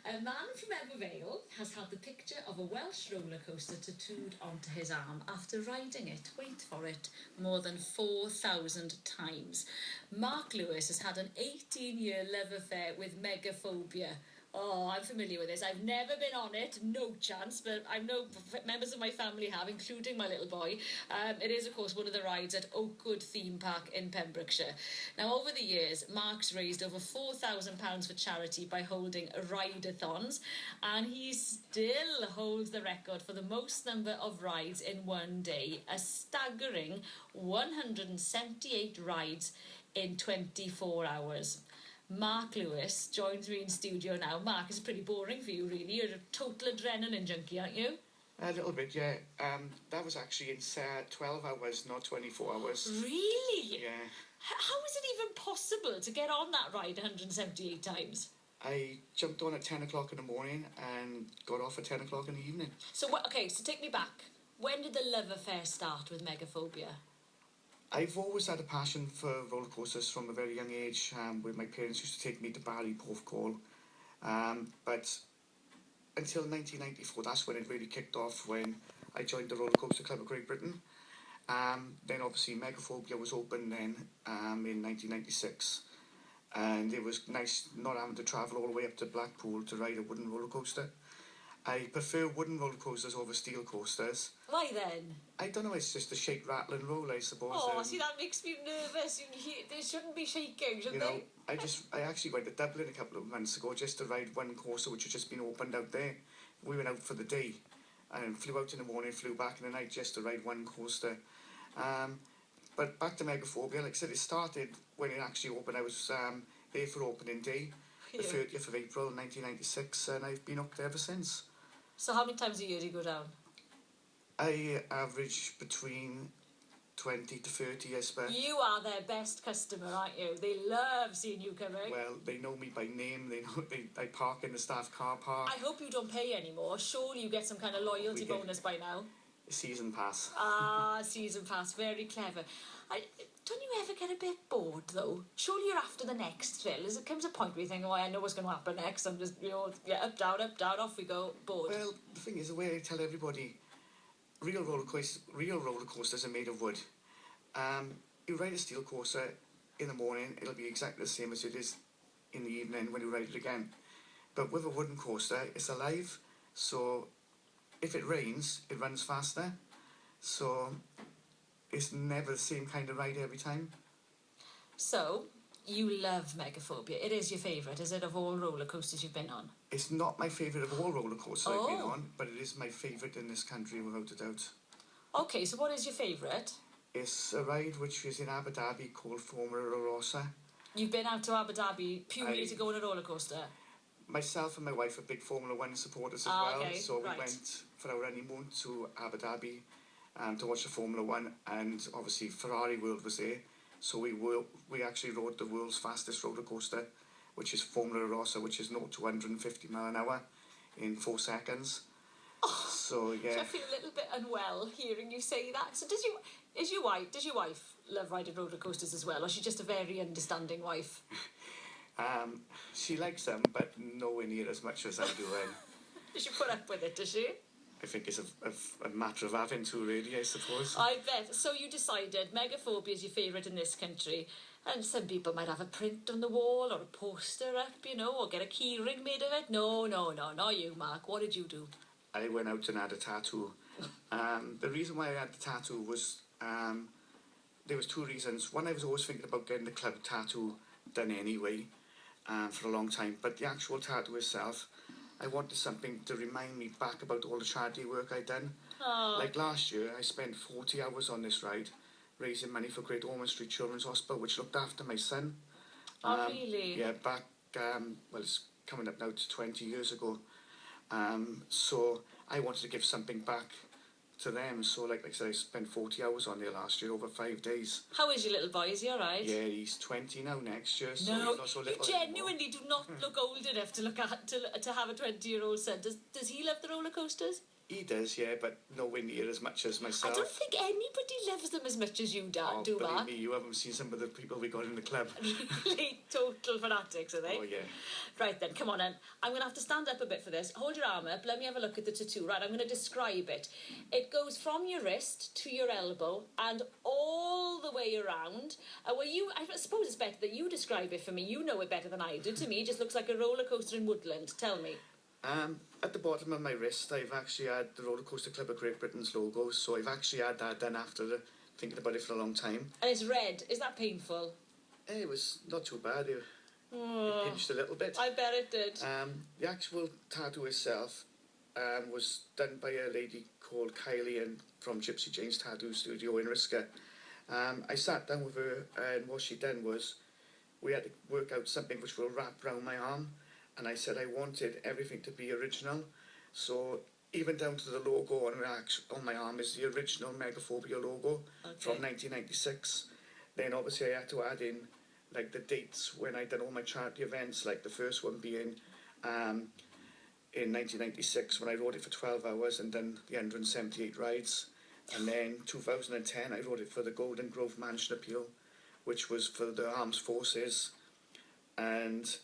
A man from Ebervale has had the picture of a Welsh roller coaster tattooed onto his arm after riding it, wait for it, more than 4,000 times. Mark Lewis has had an 18-year love affair with megaphobia. Oh, I'm familiar with this. I've never been on it, no chance, but I know members of my family have, including my little boy. It is, of course, one of the rides at Oakwood Theme Park in Pembrokeshire. Now, over the years, Mark's raised over £4,000 for charity by holding ride-a-thons, and he still holds the record for the most number of rides in one day, a staggering 178 rides in 24 hours. Mark Lewis joins me in studio now. Mark, it's pretty boring for you, really. You're a total adrenaline junkie, aren't you? A little bit, yeah. That was actually in 12 hours, not 24 hours. Really? Yeah. How is it even possible to get on that ride 178 times? I jumped on at 10 o'clock in the morning and got off at 10 o'clock in the evening. So, so take me back. When did the love affair start with megaphobia? I've always had a passion for roller coasters from a very young age, where my parents used to take me to Barry Porthcawl. But until 1994, that's when it really kicked off, when I joined the Roller Coaster Club of Great Britain. Then obviously Megaphobia was open then in 1996. And it was nice not having to travel all the way up to Blackpool to ride a wooden roller coaster. I prefer wooden roller coasters over steel coasters. Why then? I don't know, it's just the shake, rattle and roll, I suppose. Oh, see, that makes me nervous. They shouldn't be shaking, should they? I actually went to Dublin a couple of months ago just to ride one coaster which had just been opened out there. We went out for the day and flew out in the morning, flew back in the night just to ride one coaster. But back to Megaphobia, like I said, it started when it actually opened. I was there for opening day, the 30th of April 1996, and I've been hooked ever since. So how many times a year do you go down? I average between 20 to 30, I suppose. You are their best customer, aren't you? They love seeing you coming. Well, they know me by name. They know I park in the staff car park. I hope you don't pay anymore. Surely you get some kind of loyalty bonus by now. Season pass. Ah, season pass. Very clever. Don't you ever get a bit bored, though? Surely you're after the next thrill. There comes a point where you think, oh, I know what's going to happen next. I'm just, up, down, off we go, bored. Well, the thing is, the way I tell everybody, real roller coasters are made of wood. You ride a steel coaster in the morning, it'll be exactly the same as it is in the evening when you ride it again. But with a wooden coaster, it's alive, so if it rains, it runs faster. So it's never the same kind of ride every time. So, you love Megaphobia. It is your favourite, is it, of all roller coasters you've been on? It's not my favourite of all roller coasters I've been on, but it is my favourite in this country, without a doubt. Okay, so what is your favourite? It's a ride which is in Abu Dhabi called Formula Rossa. You've been out to Abu Dhabi purely to go on a roller coaster? Myself and my wife are big Formula 1 supporters as well, okay, so we went for our honeymoon to Abu Dhabi to watch the Formula 1, and obviously Ferrari World was there, so we actually rode the world's fastest roller coaster, which is Formula Rossa, which is 0 to 150 mile an hour in 4 seconds. Oh, so yeah. So I feel a little bit unwell hearing you say that. So does your wife love riding roller coasters as well, or is she just a very understanding wife? She likes them, but nowhere near as much as I do. Does she put up with it, does she? I think it's a matter of having to, really, I suppose. I bet. So you decided Megaphobia is your favourite in this country, and some people might have a print on the wall or a poster up, or get a key ring made of it. No, not you, Mark. What did you do? I went out and had a tattoo. The reason why I had the tattoo was, there was 2 reasons. One, I was always thinking about getting the club tattoo done anyway, for a long time. But the actual tattoo itself, I wanted something to remind me back about all the charity work I'd done. Oh. Like last year, I spent 40 hours on this ride, raising money for Great Ormond Street Children's Hospital, which looked after my son. Oh, really? Yeah, back, it's coming up now to 20 years ago. So I wanted to give something back to them. So like I said, I spent 40 hours on there last year, over 5 days. How is your little boy? Is he all right? Yeah, he's 20 now next year, so no, he's not so little you genuinely do not look old enough to have a 20-year-old son. Does he love the roller coasters? He does, yeah, but nowhere near as much as myself. I don't think anybody loves them as much as you do, Believe Mark. me, you haven't seen some of the people we got in the club. Really total fanatics, are they? Oh, yeah. Right then, come on then. I'm going to have to stand up a bit for this. Hold your arm up. Let me have a look at the tattoo. Right, I'm going to describe it. It goes from your wrist to your elbow and all the way around. I suppose it's better that you describe it for me. You know it better than I do. To me, it just looks like a roller coaster in Woodland. Tell me. At the bottom of my wrist, I've actually had the Roller Coaster Club of Great Britain's logo, so I've actually had that done after thinking about it for a long time. And it's red. Is that painful? It was not too bad. It pinched a little bit. I bet it did. The actual tattoo itself was done by a lady called Kylie from Gypsy Jane's Tattoo Studio in Risca. I sat down with her, and what she done was we had to work out something which will wrap around my arm. And I said I wanted everything to be original, so even down to the logo on my arm is the original Megaphobia logo from 1996. Then obviously I had to add in like the dates when I done all my charity events, like the first one being in 1996 when I rode it for 12 hours and done the 178 rides, and then 2010 I rode it for the Golden Grove Mansion Appeal, which was for the Armed Forces, and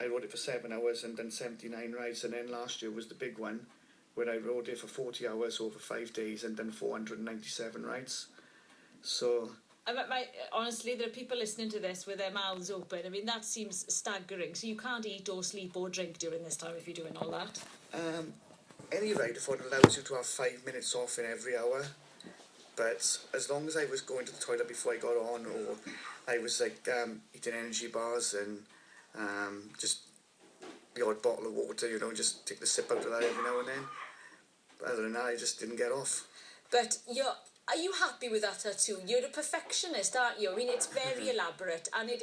I rode it for 7 hours and done 79 rides, and then last year was the big one where I rode it for 40 hours over 5 days and done 497 rides. So honestly, there are people listening to this with their mouths open. I mean, that seems staggering. So you can't eat or sleep or drink during this time if you're doing all that? Any ride allows you to have 5 minutes off in every hour. But as long as I was going to the toilet before I got on, or I was like eating energy bars and just the odd bottle of water, just take the sip out of that every now and then. But other than that, I just didn't get off. But are you happy with that tattoo? You're a perfectionist, aren't you? I mean, it's very elaborate, and it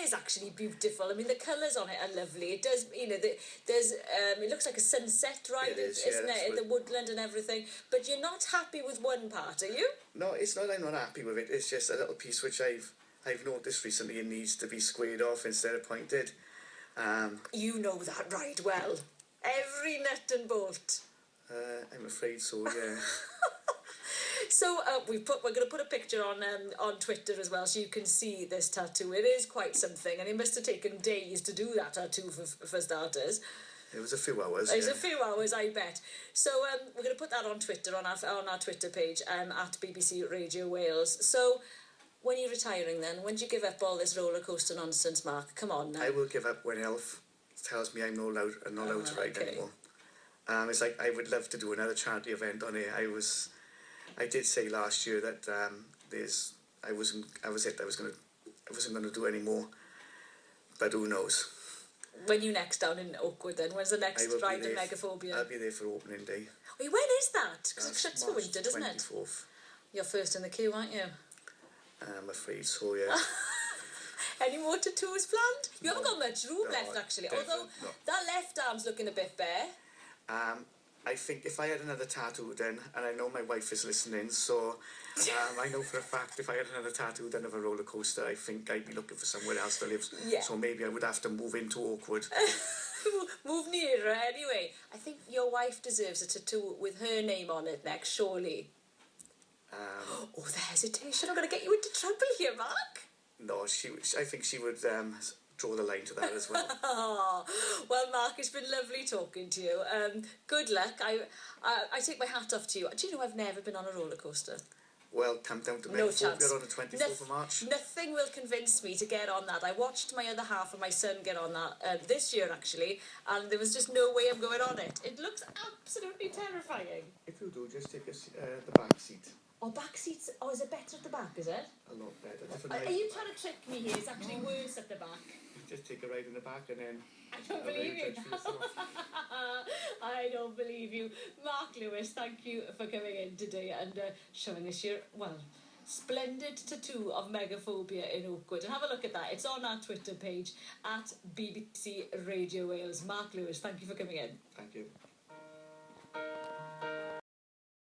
is actually beautiful. I mean, the colours on it are lovely. It does, there's it looks like a sunset, right? Isn't it? The woodland and everything. But you're not happy with one part, are you? No, it's not. I'm not happy with it. It's just a little piece which I've noticed recently it needs to be squared off instead of pointed. You know that right well. Every nut and bolt. I'm afraid so, yeah. So we're going to put a picture on Twitter as well, so you can see this tattoo. It is quite something, and it must have taken days to do that tattoo for starters. It was a few hours. It was a few hours, I bet. So we're going to put that on Twitter on our Twitter page at BBC Radio Wales. So when are you retiring then? When do you give up all this roller coaster nonsense, Mark? Come on now. I will give up when Elf tells me I'm not allowed to ride anymore. It's like I would love to do another charity event on it. I did say last year that I wasn't gonna do any more, but who knows? When you next down in Oakwood then? When's the next ride in Megaphobia? I'll be there for opening day. Wait, when is that? Because it shuts for winter, doesn't it? 24th. You're first in the queue, aren't you? I'm afraid so, yeah. Any more tattoos planned? You haven't got much room left, actually. Although that left arm's looking a bit bare. I think if I had another tattoo done, and I know my wife is listening, so I know for a fact if I had another tattoo done of a roller coaster, I think I'd be looking for somewhere else to live. Yeah. So maybe I would have to move into Oakwood. Move nearer, anyway. I think your wife deserves a tattoo with her name on it next, surely. Oh, the hesitation. I'm going to get you into trouble here, Mark. No, I think she would draw the line to that as well. Well, Mark, it's been lovely talking to you. Good luck. I take my hat off to you. Do you know I've never been on a roller coaster? Well, come down to Megaphobia on the 24th of March. Nothing will convince me to get on that. I watched my other half and my son get on that this year, actually, and there was just no way I'm going on it. It looks absolutely terrifying. If you do, just take the back seat. Oh, back seats. Oh, is it better at the back, is it? A lot better. Are you trying to trick me here? It's actually worse at the back. Just take a ride in the back and then... I don't believe you. I don't believe you. Mark Lewis, thank you for coming in today and showing us your, splendid tattoo of Megaphobia in Oakwood. And have a look at that. It's on our Twitter page at BBC Radio Wales. Mark Lewis, thank you for coming in. Thank you.